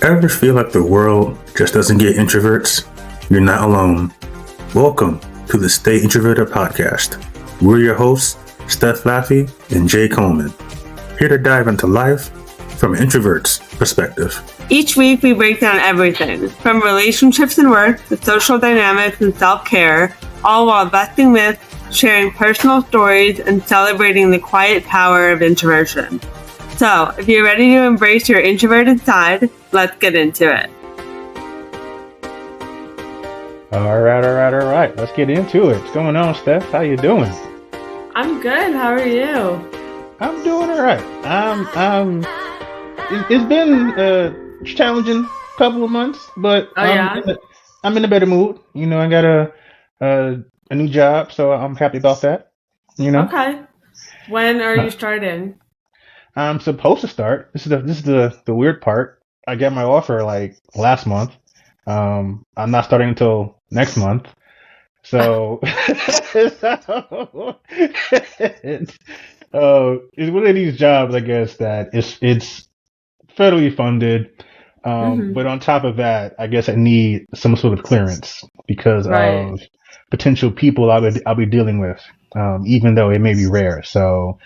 Ever feel like the world just doesn't get introverts? You're not alone. Welcome to the Stay Introverted podcast. We're your hosts, Steph Laffey and Jay Coleman, here to dive into life from an introvert's perspective. Each week we break down everything, from relationships and work to social dynamics and self-care, all while busting myths, sharing personal stories, and celebrating the quiet power of introversion. So, if you're ready to embrace your introverted side, let's get into it. All right. Let's get into it. What's going on, Steph? How you doing? I'm good. How are you? I'm doing all right. It's been a challenging couple of months, but I'm in a better mood. You know, I got a new job, so I'm happy about that. You know. Okay. When are you starting? I'm supposed to start. This is the weird part. I got my offer like last month. I'm not starting until next month. So it's one of these jobs, I guess, that it's federally funded. But on top of that, I guess I need some sort of clearance because of potential people I'll be dealing with, even though it may be rare. So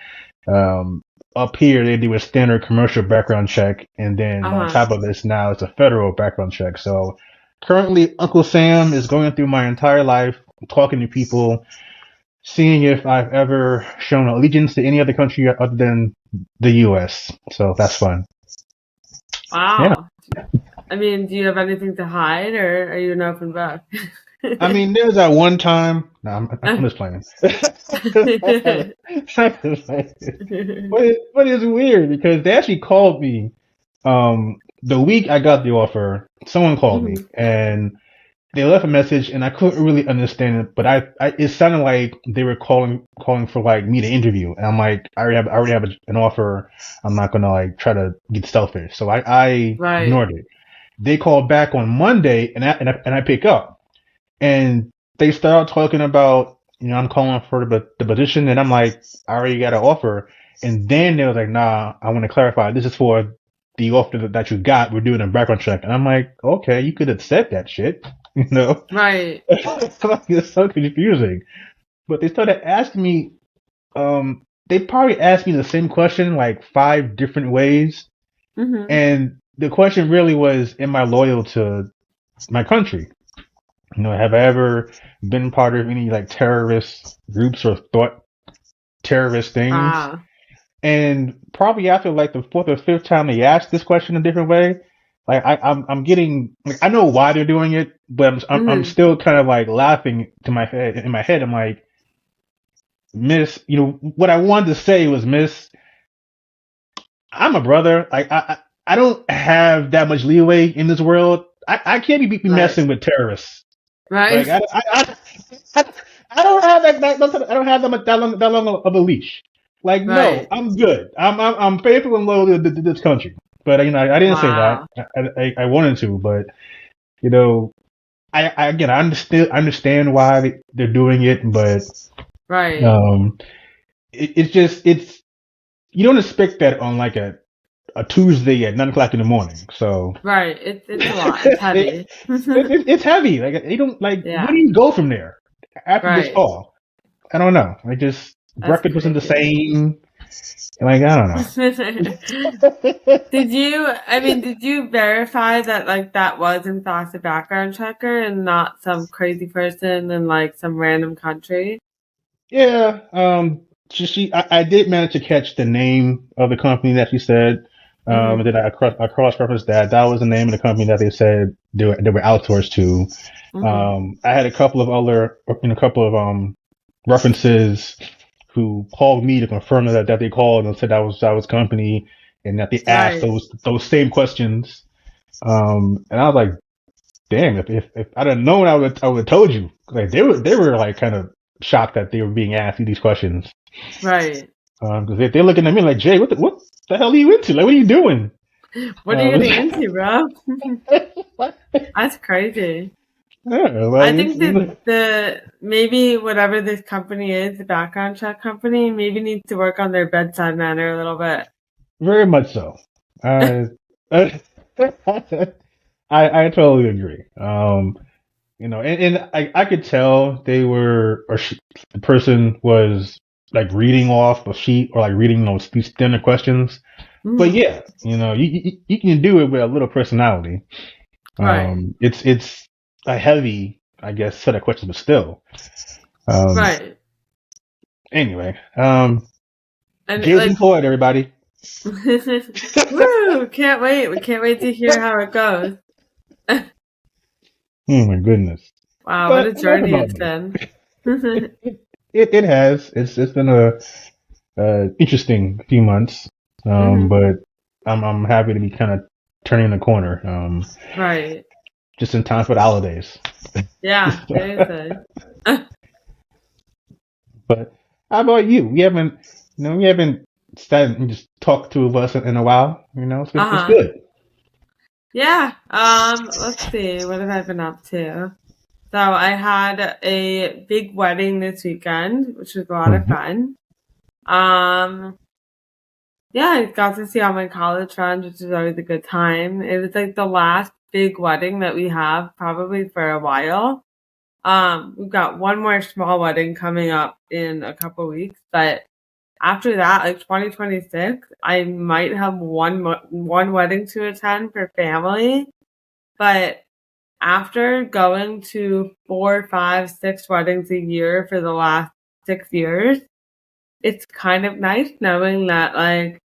up here, they do a standard commercial background check, and then on top of this, now it's a federal background check. So currently, Uncle Sam is going through my entire life, talking to people, seeing if I've ever shown allegiance to any other country other than the U.S. So that's fun. Wow. Yeah. I mean, do you have anything to hide, or are you an open book? I mean, there's that one time. No, I'm just playing. But it's weird because they actually called me the week I got the offer. Someone called me and they left a message, and I couldn't really understand it. But it sounded like they were calling for like me to interview, and I'm like, I already have an offer. I'm not gonna like try to get selfish, so I ignored it. They called back on Monday, and I pick up. And they started talking about, you know, I'm calling for the position, and I'm like, I already got an offer. And then they was like, nah, I want to clarify. This is for the offer that you got. We're doing a background check. And I'm like, okay, you could have said that shit, you know? Right. It's so confusing. But they started asking me, they probably asked me the same question like 5 different ways. And the question really was, am I loyal to my country? You know, have I ever been part of any like terrorist groups or thought terrorist things? And probably after like the 4th or 5th time they asked this question a different way, like I'm getting like, I know why they're doing it, but I'm still kind of like laughing in my head. I'm like, Miss, you know, what I wanted to say was, Miss, I'm a brother. Like I don't have that much leeway in this world. I can't be messing with terrorists. Right. Like, I don't have that long of a leash. Like, no, I'm good. I'm faithful and loyal to this country. But you know, I didn't say that. I wanted to, but you know, I understand why they're doing it, but it's you don't expect that on like a Tuesday at 9 o'clock in the morning. So it's a lot. It's heavy. It's heavy. Like you don't like. Where do you go from there after this call? I don't know. Breakfast wasn't the same. Like I don't know. Did you verify that like that was in fact a background checker and not some crazy person in like some random country? Yeah. I did manage to catch the name of the company that she said. And then I cross-referenced that. That was the name of the company that they said they were outsourced to. I had a couple of references who called me to confirm that they called and said that was company, and that they asked those same questions. And I was like, damn, if I'd have known, I would have told you. Like they were like kind of shocked that they were being asked these questions. Right. Because they're looking at me like, Jay, what the hell are you into? Like, what are you doing? What are you getting into, bro? That's crazy. Yeah, I think that maybe whatever this company is, the background check company, maybe needs to work on their bedside manner a little bit. Very much so. I totally agree. And I could tell they were, the person was like reading off a sheet or like reading these standard questions. But Mhm. yeah, you can do it with a little personality. Right. It's a heavy, I guess, set of questions, but still. Um, Right. anyway, And Jay's like, employed, everybody. woo! Can't wait. We can't wait to hear how it goes. Oh my goodness. Wow, what a But enough journey about it's me. been. It has. It's been a interesting few months. Hmm. But I'm happy to be kind of turning the corner. Right. Just in time for the holidays. Yeah, seriously. But how about you? We haven't sat and just talked to us in a while. It's good. It's Uh-huh. good. Yeah. Let's see. What have I been up to? So I had a big wedding this weekend, which was a lot of Mhm. fun. Um, yeah, I got to see all my college friends, which is always a good time. It was like the last big wedding that we have probably for a while. We've got one more small wedding coming up in a couple weeks, but after that, like 2026, I might have one wedding to attend for family. But after going to 4, 5, 6 weddings a year for the last 6 years, it's kind of nice knowing that like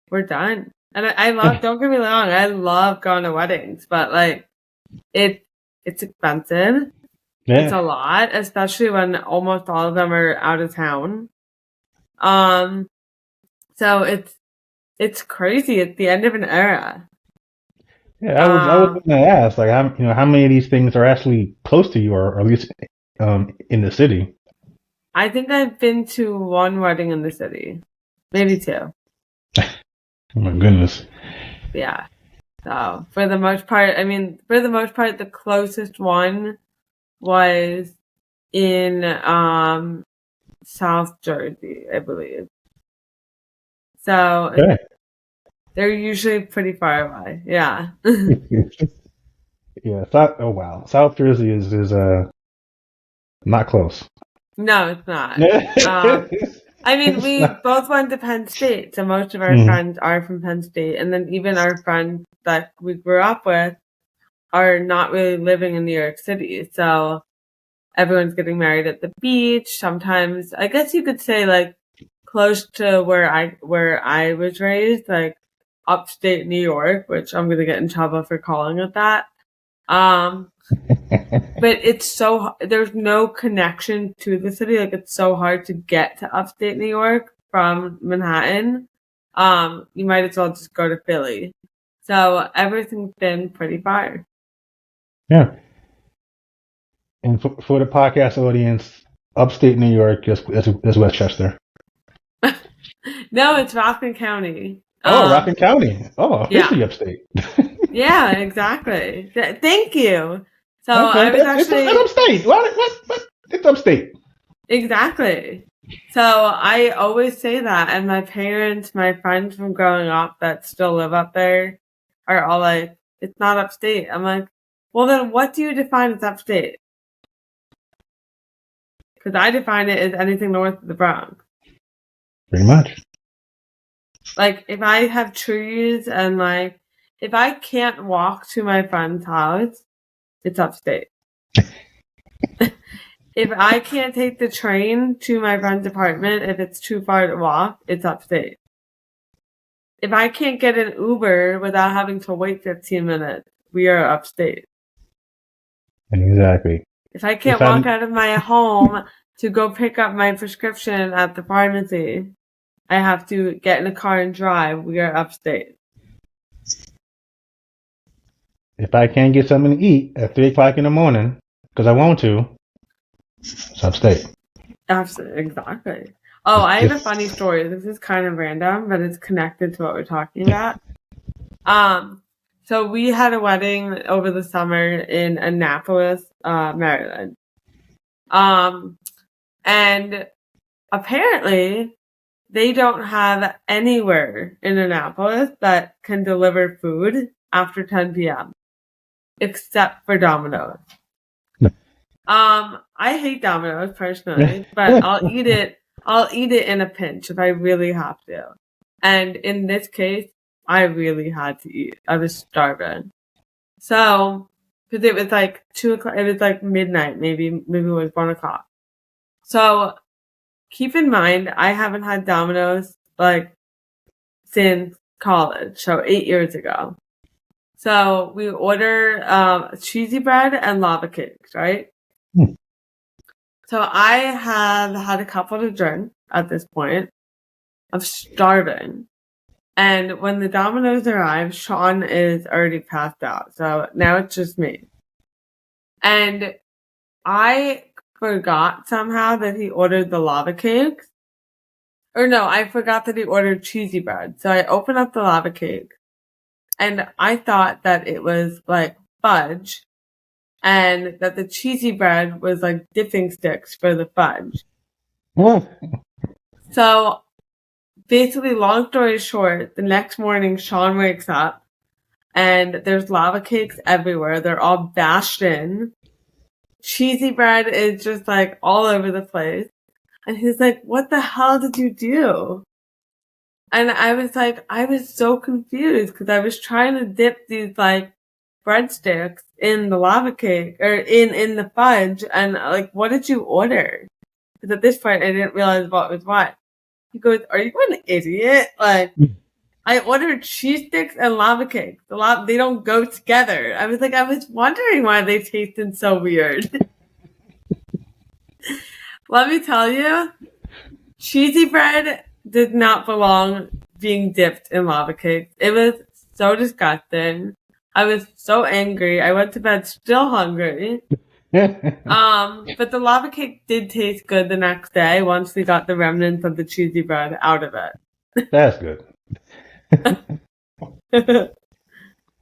we're done. And I love, don't get me wrong, I love going to weddings, but like it it's expensive. It's Yeah. a lot, especially when almost all of them are out of town. Um, so it's crazy. It's the end of an era. Yeah. I was Um, going to ask, like, how many of these things are actually close to you, or at least in the city? I think I've been to one wedding in the city, maybe two. Oh my goodness. Yeah. So for the most part, I mean, for the most part, the closest one was in South Jersey, I believe. So Okay. they're usually pretty far away. Yeah. Yeah. Oh wow. South Jersey is not close. No, it's not. I mean, It's we not. both went to Penn State, so most of our Mhm. friends are from Penn State, and then even our friends that we grew up with are not really living in New York City. So everyone's getting married at the beach. Sometimes, I guess you could say like close to where I was raised, like upstate New York, which I'm gonna get in trouble for calling it that. Um, but there's no connection to the city. Like it's so hard to get to upstate New York from Manhattan. You might as well just go to Philly. So everything's been pretty far. Yeah. And for the podcast audience, upstate New York is Westchester. No, it's Rockland County. Oh, Rockland County. Oh, Yeah, officially upstate. yeah, exactly. Thank you. So Okay, I was it's actually upstate. What? It's upstate. exactly. So I always say that, and my parents, my friends from growing up that still live up there, are all like, "It's not upstate." I'm like, "Well, then what do you define as upstate?" Because I define it as anything north of the Bronx. Pretty much. Like if I have trees and like if I can't walk to my friend's house, it's upstate. If I can't take the train to my friend's apartment, if it's too far to walk, it's upstate. If I can't get an Uber without having to wait 15 minutes, we are upstate. Exactly. If I If can't walk I'm out of my home to go pick up my prescription at the pharmacy, I have to get in a car and drive. We are upstate. if I can't get something to eat at 3 o'clock in the morning because I want to, it's upstate. Absolutely, exactly. Oh, It's I have a just funny story. This is kind of random, but it's connected to what we're talking about. Um, so we had a wedding over the summer in Annapolis, Maryland. Um, and apparently they don't have anywhere in Annapolis that can deliver food. after 10 p.m. except for Domino's. I hate Domino's personally, but I'll eat it. I'll eat it in a pinch if I really have to. And in this case, I really had to eat. I was starving. So, because it was like 2 o'clock, it was like midnight, maybe it was 1 o'clock. So, keep in mind, I haven't had Domino's like since college, so 8 years ago. So, we order cheesy bread and lava cakes, right? So I have had a couple to drink at this point. I'm starving. And when the Domino's arrive, Sean is already passed out. So now it's just me. And I forgot somehow that he ordered the lava cakes. Or no, I forgot that he ordered cheesy bread. So I opened up the lava cake. And I thought that it was like fudge. And that the cheesy bread was like dipping sticks for the fudge. So basically, long story short, the next morning Sean wakes up and there's lava cakes everywhere. They're all bashed in. Cheesy bread is just like all over the place. And he's like, what the hell did you do? And I was like, I was so confused because I was trying to dip these like breadsticks in the lava cake or in the fudge, and like, what did you order? Because at this point I didn't realize what was what. He goes, are you an idiot? Like, I ordered cheese sticks and lava cakes. They don't go together. I was like, I was wondering why they tasted so weird. Let me tell you, cheesy bread did not belong being dipped in lava cakes. It was so disgusting. I was so angry. I went to bed still hungry. But the lava cake did taste good the next day once we got the remnants of the cheesy bread out of it. That's good.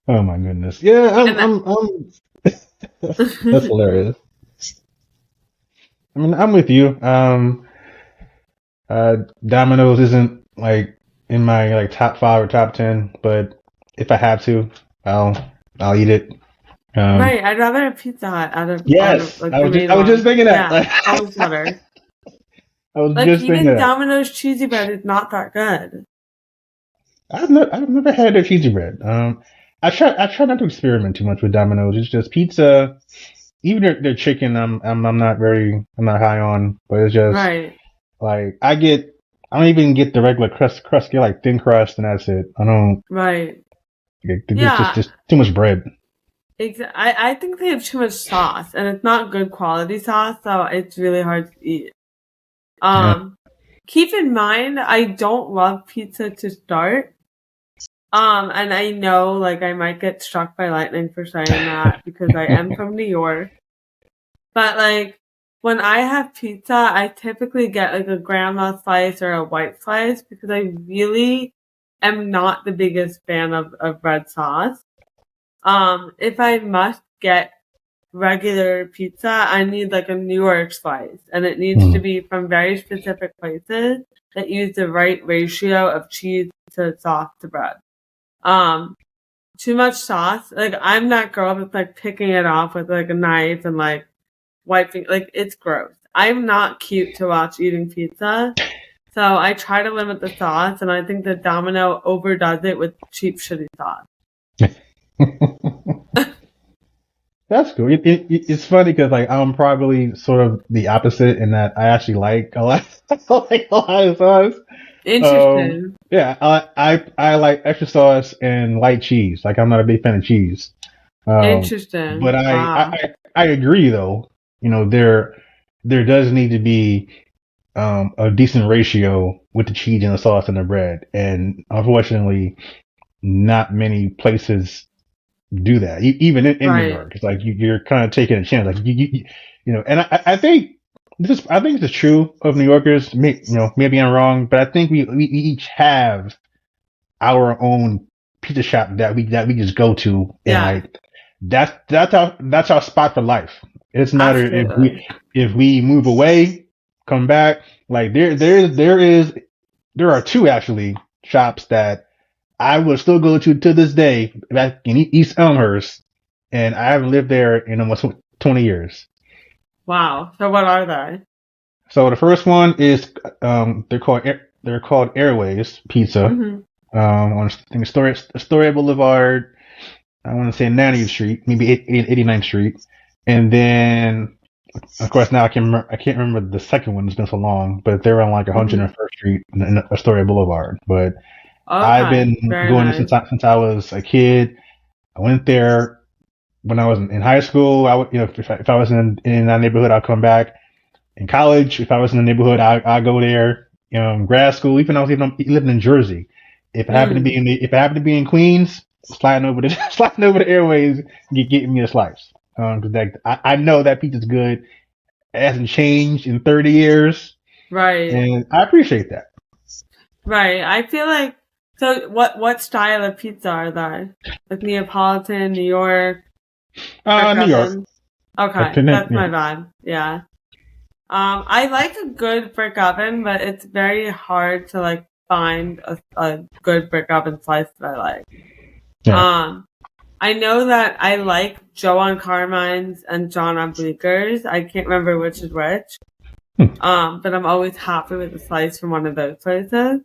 Oh my goodness. Yeah, that's hilarious. I mean, I'm with you. Domino's isn't like in my like top 5 or top 10, but if I have to, I'll eat it. Right, I'd rather have Pizza Hut out of like, I was just thinking that. Yeah, always better. I was like, just even thinking Domino's cheesy bread is not that good. I've never had their cheesy bread. I try not to experiment too much with Domino's. It's just pizza. Even their chicken, I'm not high on, but it's just right. Like I don't even get the regular crust, get like thin crust, and that's it. I don't. Right. It's just too much bread. I think they have too much sauce, and it's not good quality sauce, so it's really hard to eat. Keep in mind, I don't love pizza to start. And I know, like, I might get struck by lightning for saying that because I am from New York. But, like, when I have pizza, I typically get, like, a grandma slice or a white slice because I really am not the biggest fan of red sauce. If I must get regular pizza, I need, like, a New York slice. And it needs to be from very specific places that use the right ratio of cheese to sauce to bread. Too much sauce. Like, I'm that girl that's like picking it off with like a knife and like wiping. Like, it's gross. I'm not cute to watch eating pizza, so I try to limit the sauce. And I think that Domino overdoes it with cheap, shitty sauce. That's cool. It's funny because like I'm probably sort of the opposite in that I actually like a lot of sauce. Interesting. Yeah, I like extra sauce and light cheese. Like I'm not a big fan of cheese. Interesting. But I agree though. You know, there does need to be a decent ratio with the cheese and the sauce and the bread, and unfortunately, not many places do that. Even in New York, it's like you're kind of taking a chance. Like you know, and I think. I think this is true of New Yorkers. Maybe I'm wrong, but I think we each have our own pizza shop that we just go to, and like that's our spot for life. It's not if we move away, come back. Like there are 2 actually shops that I will still go to this day back in East Elmhurst, and I haven't lived there in almost 20 years. Wow. So what are they? So the first one is they're called Airways Pizza. On I think Astoria Boulevard. I want to say 90th Street, maybe 89th Street, and then of course now I can't remember the second one. It's been so long, but they're on like 101st Street in Astoria Boulevard. But I've been going there since I was a kid. I went there when I was in high school. I would, if I was in that neighborhood, I'd come back. In college, if I was in the neighborhood, I'd go there. Grad school, even I was living in Jersey. If it happened to be in Queens, sliding over the Airways, getting me a slice. I know that pizza's good. It hasn't changed in 30 years. Right. And I appreciate that. Right. I feel like, so what style of pizza are they? Like Neapolitan, New York? New York. Okay. That's my vibe. Yeah. I like a good brick oven, but it's very hard to like find a good brick oven slice that I like. Yeah. I know that I like Joe on Carmine's and John on Bleeckers. I can't remember which is which. But I'm always happy with a slice from one of those places.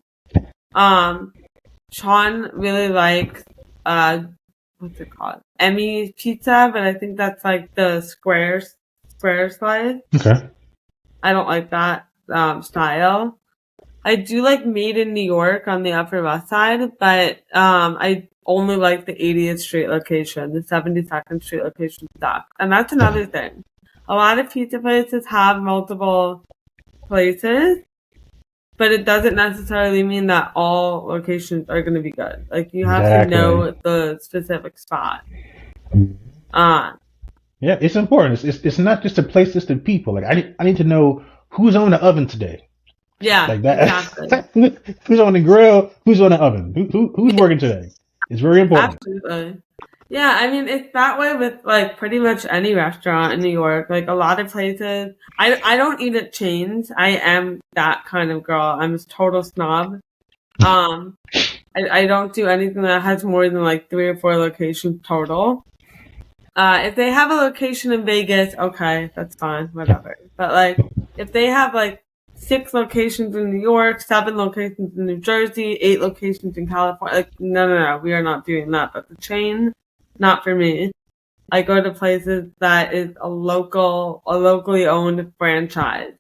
Sean really likes what's it called? Emmy pizza, but I think that's like the square slice. Okay. I don't like that style. I do like Made in New York on the Upper West Side, but I only like the 80th Street location. The 72nd Street location sucks. And that's another thing. A lot of pizza places have multiple places, but it doesn't necessarily mean that all locations are going to be good. Like, you have to know the specific spot. Yeah, it's important. It's not just a place, it's the people. Like, I need to know who's on the oven today. Yeah, like that. Exactly. Who's on the grill? Who's on the oven? Who's working today? It's very important. Absolutely. Yeah, I mean, it's that way with like pretty much any restaurant in New York. Like a lot of places, I don't eat at chains. I am that kind of girl. I'm a total snob. I don't do anything that has more than like 3 or 4 locations total. If they have a location in Vegas, okay, that's fine, whatever. But like, if they have like 6 locations in New York, 7 locations in New Jersey, 8 locations in California, like, no, we are not doing that. But the chain, not for me. I go to places that is a locally owned franchise.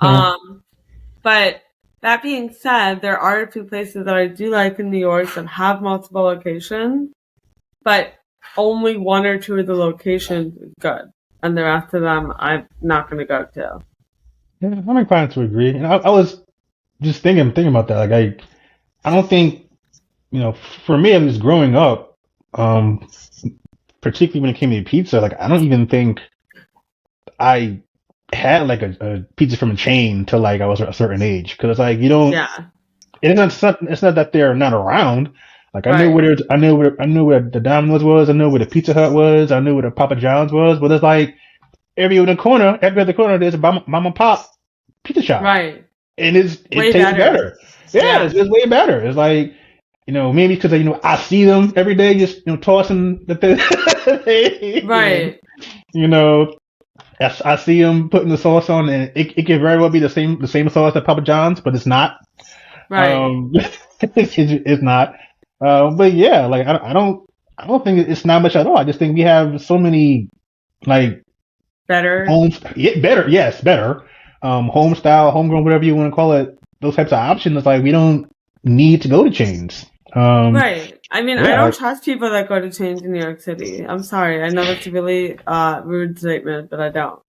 But that being said, there are a few places that I do like in New York that have multiple locations, but only 1 or 2 of the locations is good, and the rest of them I'm not going to go to. Yeah, I'm inclined to agree. And I was just thinking about that. Like, I don't think, for me, at least growing up, particularly when it came to pizza, like, I don't even think I had like a pizza from a chain till like I was a certain age. Cause like, you don't, it's not that they're not around. Like, I knew where the Domino's was. I knew where the Pizza Hut was. I knew where the Papa John's was. But it's like every other corner, there's a mom and pop pizza shop. Right. And it tastes better. Yeah, it's way better. It's like, maybe because I see them every day, just tossing the thing. Right. I see them putting the sauce on, and it can very well be the same sauce at Papa John's, but it's not. Right. It's not. But yeah, like I don't think it's not much at all. I just think we have so many like better better home style, homegrown, whatever you want to call it, those types of options. It's like we don't need to go to chains. Right. I mean, I don't trust people that go to chains in New York City. I'm sorry. I know that's a really rude statement, but I don't.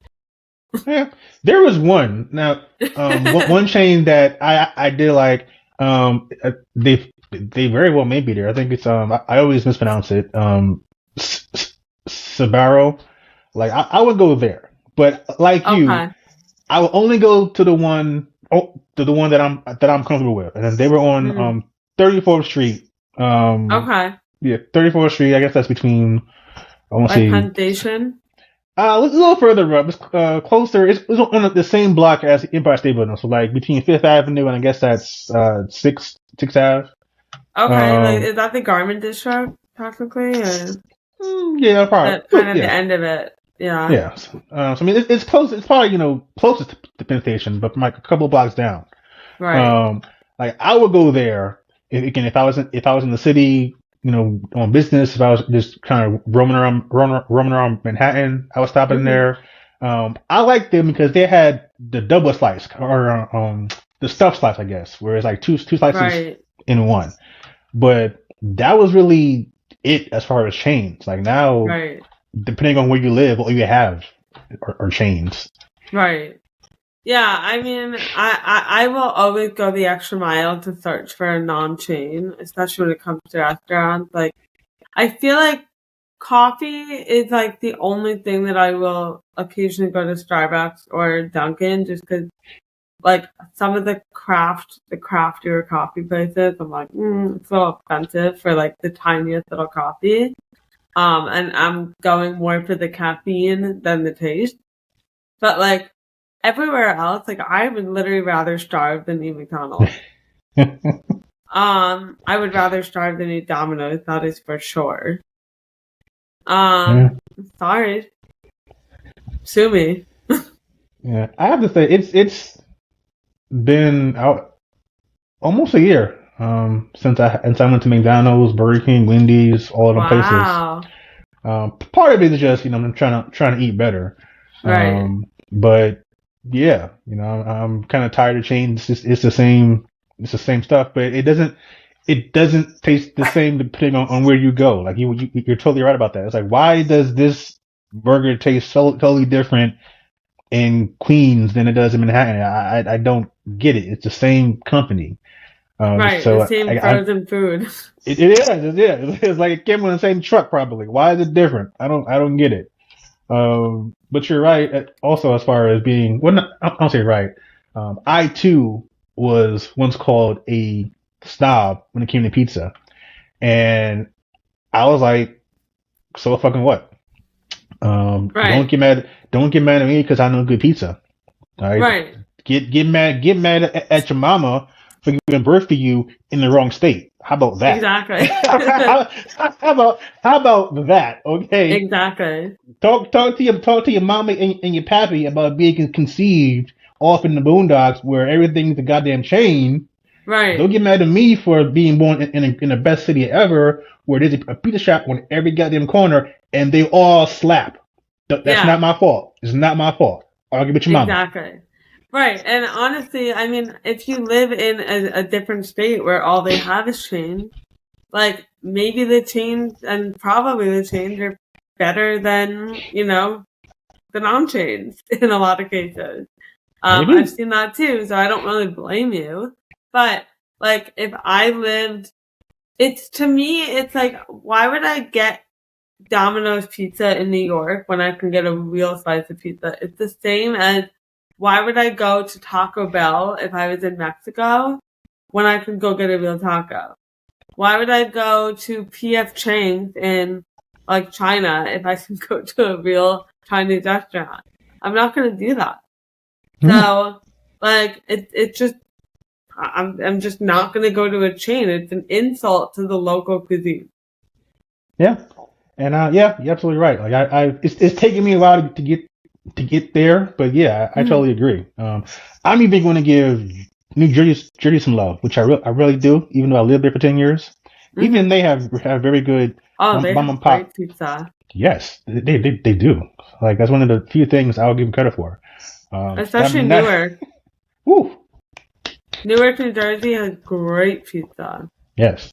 Yeah, there was one. Now, one chain that I did like. They very well may be there. I think it's I always mispronounce it. Sbarro. Like I would go there, but like you, I would only go to the one that I'm comfortable with, and they were on 34th Street. Yeah, 34th Street. I guess that's between. I want to say Plantation. A little further up. It's closer. It's on the same block as Empire State Building, so like between 5th Avenue and I guess that's 6th Ave. Okay, like is that the garment distro technically, or yeah, probably. kind of Yeah, the end of it? Yeah. yeah. So, I mean, it's close. It's probably closest to the Penn Station, but from like a couple of blocks down. Right. Like I would go there if I was in the city, on business. If I was just kind of roaming around Manhattan, I was stopping in Mm-hmm. there. I liked them because they had the double slice or the stuffed slice, I guess, where it's like two slices Right. in one. But that was really it as far as chains. Like now, Right. depending on where you live, what you have are chains. Right. Yeah, I mean, I will always go the extra mile to search for a non-chain, especially when it comes to restaurants. Like, I feel like coffee is like the only thing that I will occasionally go to Starbucks or Dunkin' just because, like, some of the craftier coffee places, I'm like, it's a little expensive for like the tiniest little coffee. And I'm going more for the caffeine than the taste. But like everywhere else, like I would literally rather starve than eat McDonald's. I would rather starve than eat Domino's, that is for sure. Yeah. Sorry. Sue me. Yeah, I have to say it's been out almost a year since I went to McDonald's, Burger King, Wendy's, all of them places. Wow. Part of it is just I'm trying to eat better, Right. but yeah, I'm kind of tired of chains. It's the same stuff, but it doesn't taste the same depending on where you go. Like you're totally right about that. It's like why does this burger taste so totally different in Queens than it does in Manhattan? I don't get it. It's the same company. Right. The So same frozen food. it is. It's like it came on the same truck probably. Why is it different? I don't get it. But you're right. Also, as far as being, well, not, I don't say right. I too was once called a snob when it came to pizza, and I was like, so fucking what? Don't Right. get mad. Don't get mad at me because I know good pizza. All right. Right. Get mad at your mama for giving birth to you in the wrong state. How about that? Exactly. how about that? Okay. Exactly. Talk to your mama and your pappy about being conceived off in the boondocks where everything's a goddamn chain. Don't Right. get mad at me for being born in the best city ever, where there's a pizza shop on every goddamn corner and they all slap. That's not Yeah. my fault. It's not my fault. Argue with your mama. Exactly. Right. And honestly, I mean, if you live in a different state where all they have is chains, like maybe the chains and probably the chains are better than, the non-chains in a lot of cases. I've Maybe. seen that too, so I don't really blame you. But like if I lived, to me, it's like, why would I get Domino's pizza in New York when I can get a real slice of pizza? It's the same as why would I go to Taco Bell if I was in Mexico when I could go get a real taco? Why would I go to PF Chang's in like China if I can go to a real Chinese restaurant? I'm not going to do that. Hmm. So like it just I'm just not going to go to a chain. It's an insult to the local cuisine. Yeah. And yeah, you're absolutely right. Like it's taken me a while to get there, but yeah, I Mhm. totally agree. I'm even going to give New Jersey some love, which I really do, even though I lived there for 10 years. Even Mhm. they have very good Oh, they mom have and great pop. pizza, Yes, they do. Like that's one of the few things I'll give them credit for. That especially that Newark. woo, Newark, New Jersey has great pizza. yes,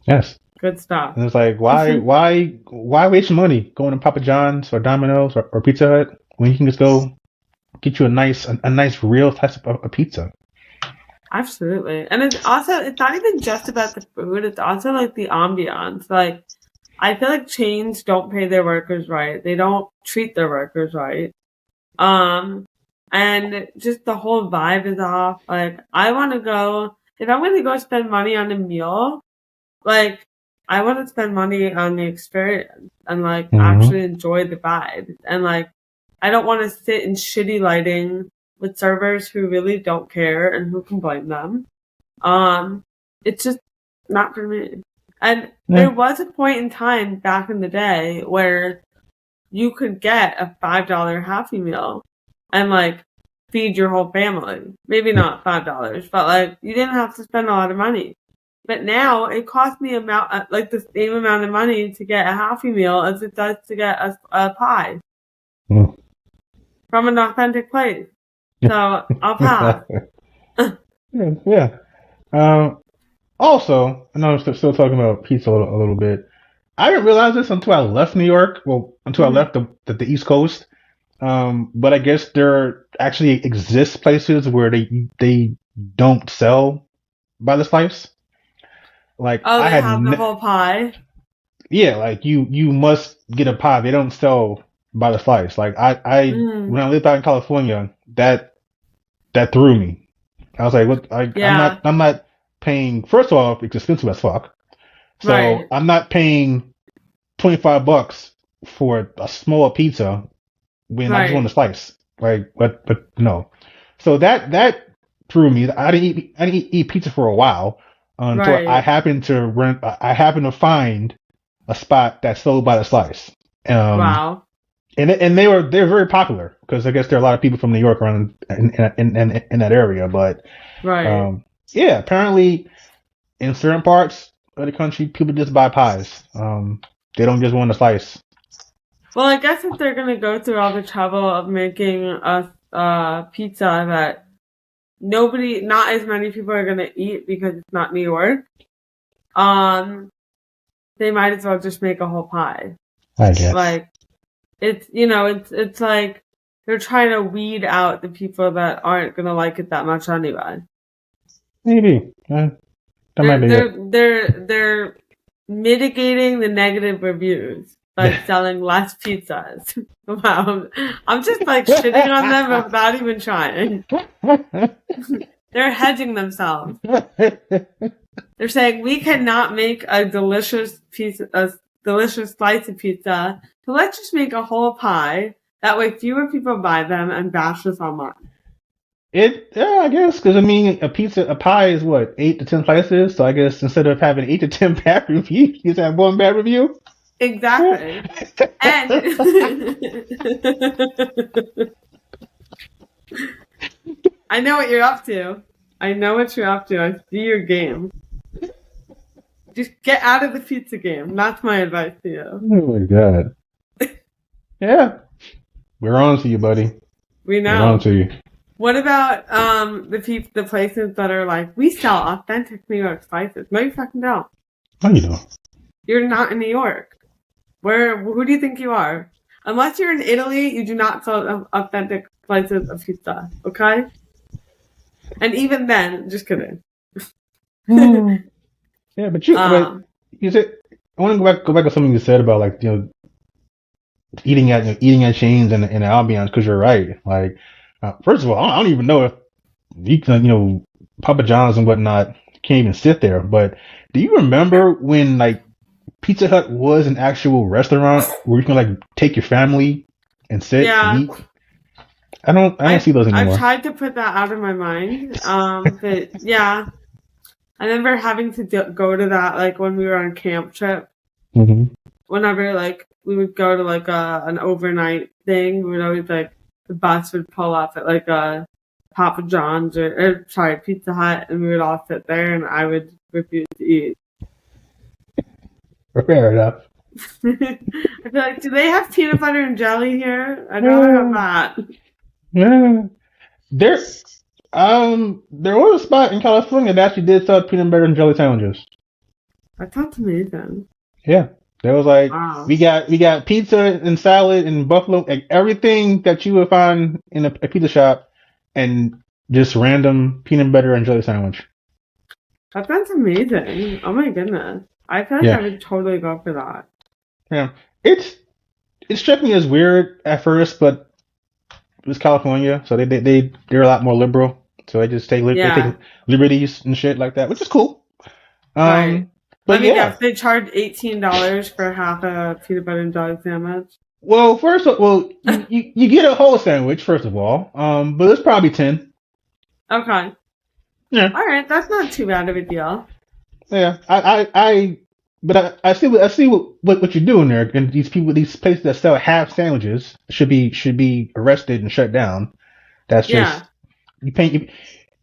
yes. Good stuff. And it's like why waste money going to Papa John's or Domino's or Pizza Hut when you can just go get you a nice real type of pizza. Absolutely. And it's not even just about the food, it's also like the ambiance. Like, I feel like chains don't pay their workers right. They don't treat their workers right. Um, and just the whole vibe is off. Like, if I'm going to go spend money on a meal, like, I want to spend money on the experience and like Mm-hmm. actually enjoy the vibe. And like, I don't want to sit in shitty lighting with servers who really don't care and who can blame them. Um, it's just not for me. And there was a point in time back in the day where you could get a $5 Happy Meal and like feed your whole family. Maybe not $5, but like you didn't have to spend a lot of money. But now it costs me like the same amount of money to get a Happy Meal as it does to get a pie from an authentic place. So I'll pass. Yeah. Also, I know I'm still talking about pizza a little bit. I didn't realize this until I left New York. Well, until I left the East Coast. But I guess there actually exists places where they don't sell by the slice. Like they have the whole pie. Yeah, like you must get a pie. They don't sell by the slice. Like I when I lived out in California, that threw me. I was like, what? I'm not paying. First off, it's expensive as fuck. So I'm not paying $25 for a small pizza when I just want a slice. Like, but no. So that threw me. I didn't eat pizza for a while until I happened to find a spot that sold by the slice. Wow. And they're very popular because I guess there are a lot of people from New York around in that area. But yeah, apparently in certain parts of the country, people just buy pies. They don't just want a slice. Well, I guess if they're gonna go through all the trouble of making a pizza that not as many people are gonna eat because it's not New York, they might as well just make a whole pie. I guess. Like, it's like they're trying to weed out the people that aren't gonna like it that much anyway. Maybe. That might be it. They're mitigating the negative reviews by selling less pizzas. Wow. I'm just like shitting on them without even trying. They're hedging themselves. They're saying we cannot make a delicious slice of pizza, so let's just make a whole pie. That way fewer people buy them and bash us online. I guess, because I mean, a pie is what, 8 to 10 slices? So I guess instead of having 8 to 10 bad reviews, you just have one bad review? Exactly. And I know what you're up to. I see your game. Just get out of the pizza game. That's my advice to you. Oh my god. Yeah. We're on to you, buddy. We know. We're on to you. What about the places that are like, we sell authentic New York slices? No, you fucking don't. No, you don't. You're not in New York. Who do you think you are? Unless you're in Italy, you do not sell authentic slices of pizza. Okay? And even then, just kidding. Yeah, but you said, I want to go back to something you said about like, eating at chains and the ambiance, because you're right. Like, first of all, I don't even know if you can, Papa John's and whatnot can't even sit there. But do you remember when like Pizza Hut was an actual restaurant where you can like take your family and sit and eat? I don't see those anymore. I've tried to put that out of my mind. But yeah, I remember having to go to that like when we were on camp trip. Mm-hmm. Whenever like we would go to like an overnight thing, we would always like the bus would pull up at like a Papa John's or Pizza Hut, and we would all sit there, and I would refuse to eat. Fair enough. I feel like, do they have peanut butter and jelly here? I don't have that. Yeah. There was a spot in California that actually did sell peanut butter and jelly sandwiches. That sounds amazing. Yeah. There was like, wow. we got pizza and salad and buffalo, like everything that you would find in a pizza shop, and just random peanut butter and jelly sandwich. That sounds amazing. Oh my goodness. I feel like I would totally go for that. Yeah. It struck me as weird at first, but it was California, so they're a lot more liberal. So they just take liberties and shit like that, which is cool. Right. But guess they charge $18 for half a peanut butter and jelly sandwich. Well, you get a whole sandwich first of all, but it's probably $10. Okay. Yeah. All right, that's not too bad of a deal. yeah. But I see what you're doing there. And these places that sell half sandwiches should be arrested and shut down. That's Yeah. just you pay.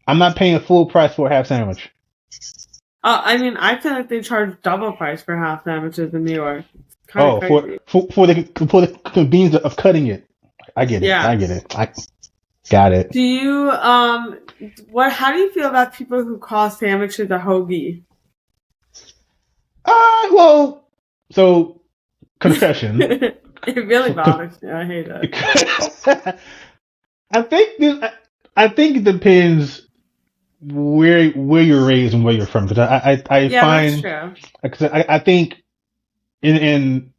I'm not paying a full price for a half sandwich. I mean, I feel like they charge double price for half sandwiches in New York. It's kind of Oh, crazy. for the convenience of cutting it. I get it. Yeah. I get it. I got it. Do you how do you feel about people who call sandwiches a hoagie? Well, so confession. It really bothers me. I hate it. I think it depends where you're raised and where you're from. Because I Yeah, find that's true. because I think in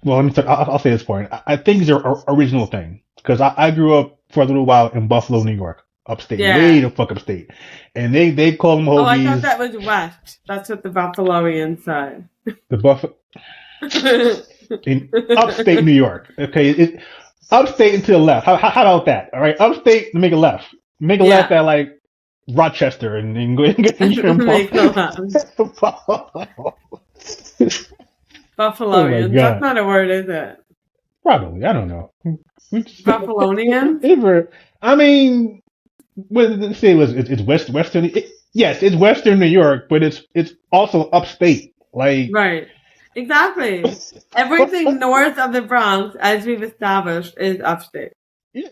well, let me start, I'll say this point. I think it's an original thing because I grew up for a little while in Buffalo, New York, upstate, Yeah. way the fuck upstate, and they call them Oh, I hoagies. thought that was West. That's what the Buffaloians said. The Buffalo in upstate New York. Okay, upstate and to the left. How about that? All right, upstate, make a left. Make a left at like Rochester and go and get Make no left. Buffaloians. That's not a word, is it? Probably. I don't know. Buffalonians? I mean, let's say it's Western. Yes, it's Western New York, but it's also upstate. Like right. Exactly. Everything north of the Bronx, as we've established, is upstate.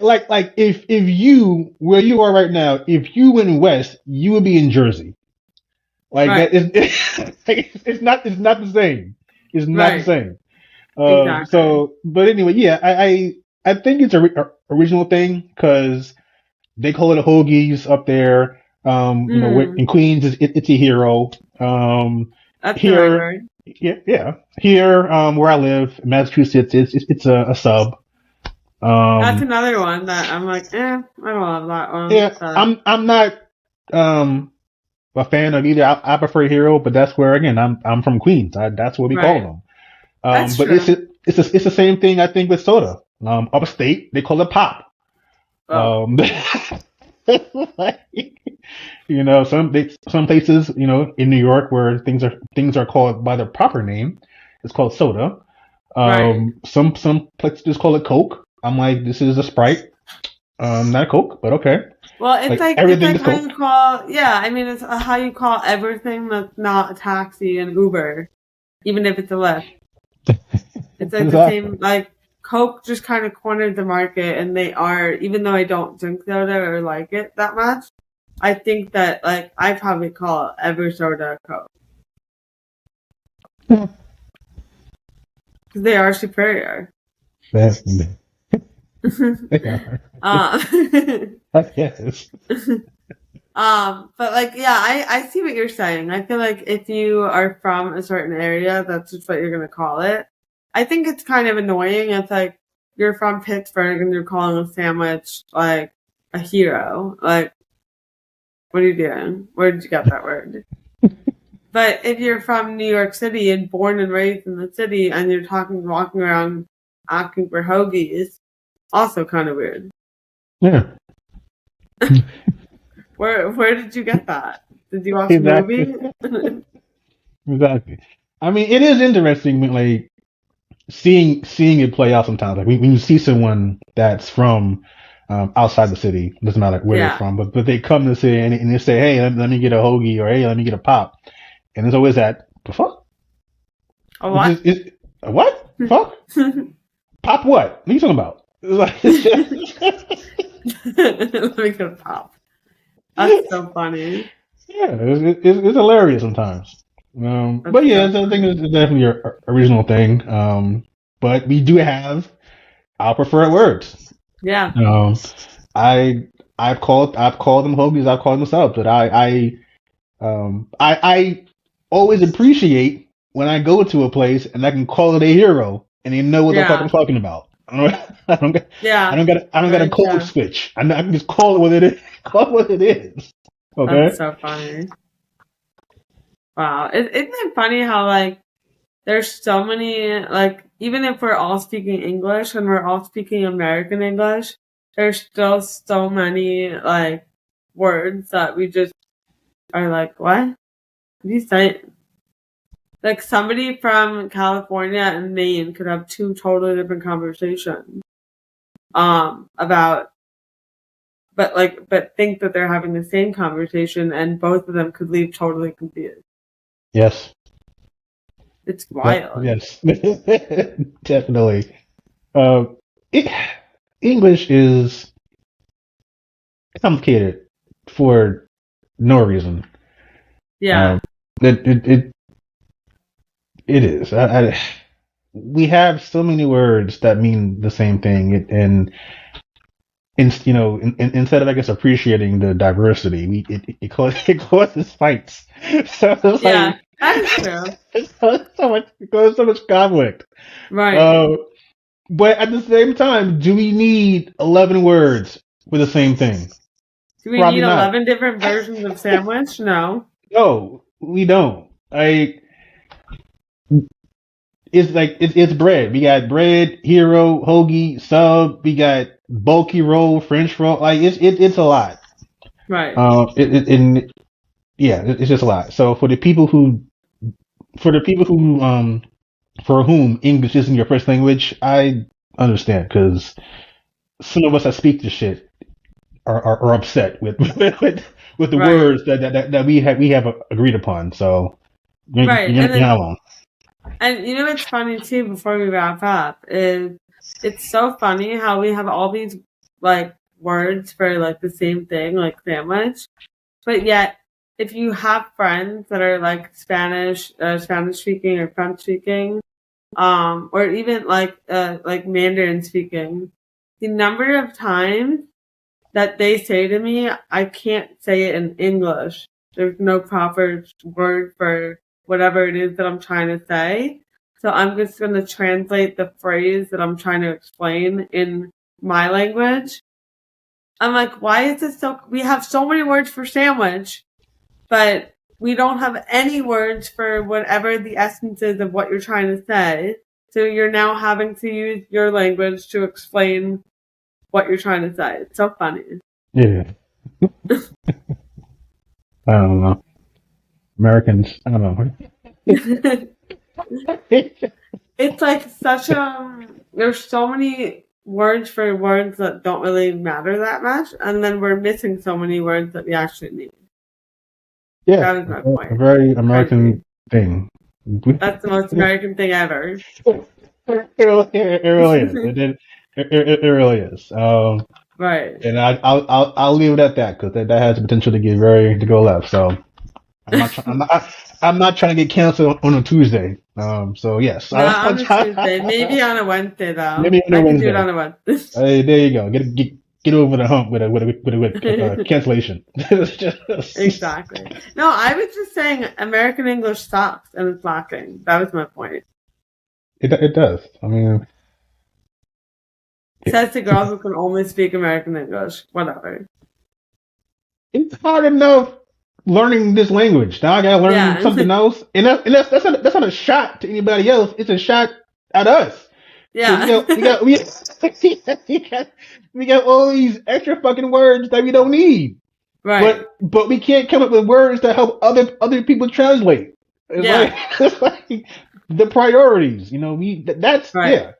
Like if you where you are right now, if you went west, you would be in Jersey. Like right. It's not the same. It's not the same. Exactly. So, but anyway, yeah, I think it's a original thing because they call it a hoagies up there. You know, in Queens, it's a hero. That's here, the right word. Yeah. Here, where I live, Massachusetts, it's a sub. That's another one that I'm like, I don't love that one. Yeah, so. I'm not a fan of either. I prefer hero, but that's where again I'm from Queens. That's what we call them. That's but true. it's the same thing I think with soda. Upstate they call it pop. Oh. Like, you know, some places, you know, in New York where things are called by their proper name, it's called soda. Some places just call it Coke. I'm like, this is a Sprite, not a Coke, but okay. Well, it's like everything it's like how you call, I mean, it's how you call everything that's not a taxi an Uber, even if it's a Lyft. It's like the same, like Coke just kind of cornered the market, and they are, even though I don't drink soda or like it that much, I think that like I probably call every soda a Coke. Because they are superior. Yes. But like, I see what you're saying. I feel like if you are from a certain area, that's just what you're gonna call it. I think it's kind of annoying if like you're from Pittsburgh and you're calling a sandwich like a hero. Like, what are you doing? Where did you get that word? But if you're from New York City and born and raised in the city and you're walking around asking for hoagies, also kind of weird. Yeah. Where did you get that? Did you watch a movie? Exactly. I mean, it is interesting, like seeing it play out sometimes. Like when you see someone that's from outside the city, doesn't matter where they're from, but they come to the city and they say, "Hey, let me get a hoagie," or "Hey, let me get a pop," and there's always that. The fuck? A what? What? Fuck? Pop what? What are you talking about? Let me get a pop. That's so funny. Yeah, it's hilarious sometimes. But yeah, I think it's definitely an original thing. But we do have our preferred words. Yeah. I've called them hoagies. I've called them subs. But I always appreciate when I go to a place and I can call it a hero and they know what the fuck I'm talking about. I don't got a code switch. I can just call it what it is. Okay. That's so funny. Wow. Isn't it funny how like there's so many, like even if we're all speaking English and we're all speaking American English, there's still so many like words that we just are like, what? You say, like, somebody from California and Maine could have two totally different conversations about, but think that they're having the same conversation, and both of them could leave totally confused. Yes. It's wild. Yes. Definitely. English is complicated for no reason. Yeah. It is. We have so many words that mean the same thing, and instead of, I guess, appreciating the diversity, it causes fights. So it's Yeah, that is true. it causes so much conflict. Right. But at the same time, do we need 11 words for the same thing? Do we Probably need not. 11 different versions of sandwich? No. No, we don't. It's bread. We got bread, hero, hoagie, sub. We got bulky roll, French roll. Like it's a lot. Right. It's just a lot. So for whom English isn't your first language, I understand, because some of us that speak this shit are upset with the Right. words that we have agreed upon. So you're not alone. And you know what's funny too, before we wrap up, is it's so funny how we have all these like words for like the same thing, like sandwich, but yet if you have friends that are like Spanish speaking or French speaking, or even like Mandarin speaking, the number of times that they say to me, I can't say it in English. There's no proper word for whatever it is that I'm trying to say. So I'm just going to translate the phrase that I'm trying to explain in my language. I'm like, why is this so? We have so many words for sandwich, but we don't have any words for whatever the essence is of what you're trying to say. So you're now having to use your language to explain what you're trying to say. It's so funny. Yeah. I don't know. Americans, I don't know. It's like such there's so many words for words that don't really matter that much, and then we're missing so many words that we actually need. Yeah. That was my point. A very American thing. That's the most American thing ever. It really is. It really is. Right. And I'll leave it at that, because that has the potential to go left. So I'm not trying to get canceled on a Tuesday. So yes. Not on a Tuesday. Maybe on a Wednesday though. Maybe on a Wednesday. Do it on a Wednesday. There you go. Get over the hump with a cancellation. Exactly. No, I was just saying American English sucks and it's lacking. That was my point. It does. I mean, says the girl who can only speak American English. Whatever. It's hard enough learning this language. Now I gotta learn something else, and that's not a shot to anybody else. It's a shot at us. Yeah. We got all these extra fucking words that we don't need. Right. But we can't come up with words that help other people translate. It's like the priorities. That's right. Yeah.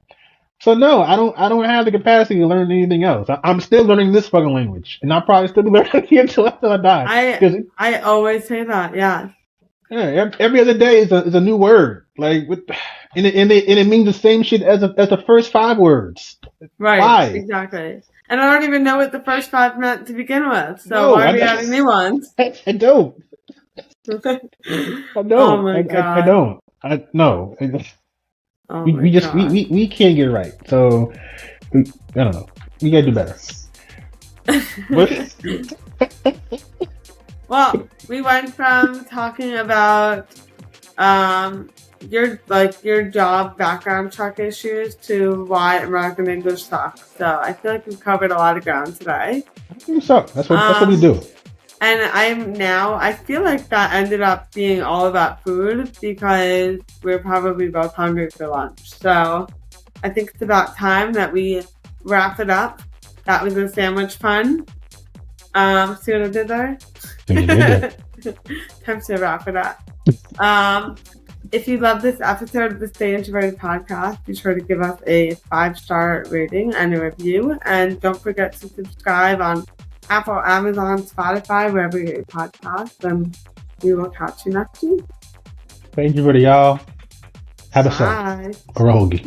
So no, I don't have the capacity to learn anything else. I'm still learning this fucking language, and I'll probably still be learning it until I die. I always say that. Yeah. Yeah. Every other day is a new word, and it means the same shit as the first 5 words. Right. Why? Exactly. And I don't even know what the first 5 meant to begin with. So why are we adding new ones? I don't. Oh my God. I don't. No. We can't get it right. So I don't know. We gotta do better. Well, we went from talking about your job background check issues to why American English sucks. So I feel like we've covered a lot of ground today. I think so. That's what we do. And I feel like that ended up being all about food, because we're probably both hungry for lunch. So I think it's about time that we wrap it up. That was a sandwich fun. See what I did there? You did. Time to wrap it up. If you love this episode of the Stay Introverted podcast, be sure to give us a 5-star rating and a review. And don't forget to subscribe on Apple, Amazon, Spotify, wherever you get your podcasts. And we will catch you next week. Stay introverted, y'all. Have a son Bye. or a hoagie.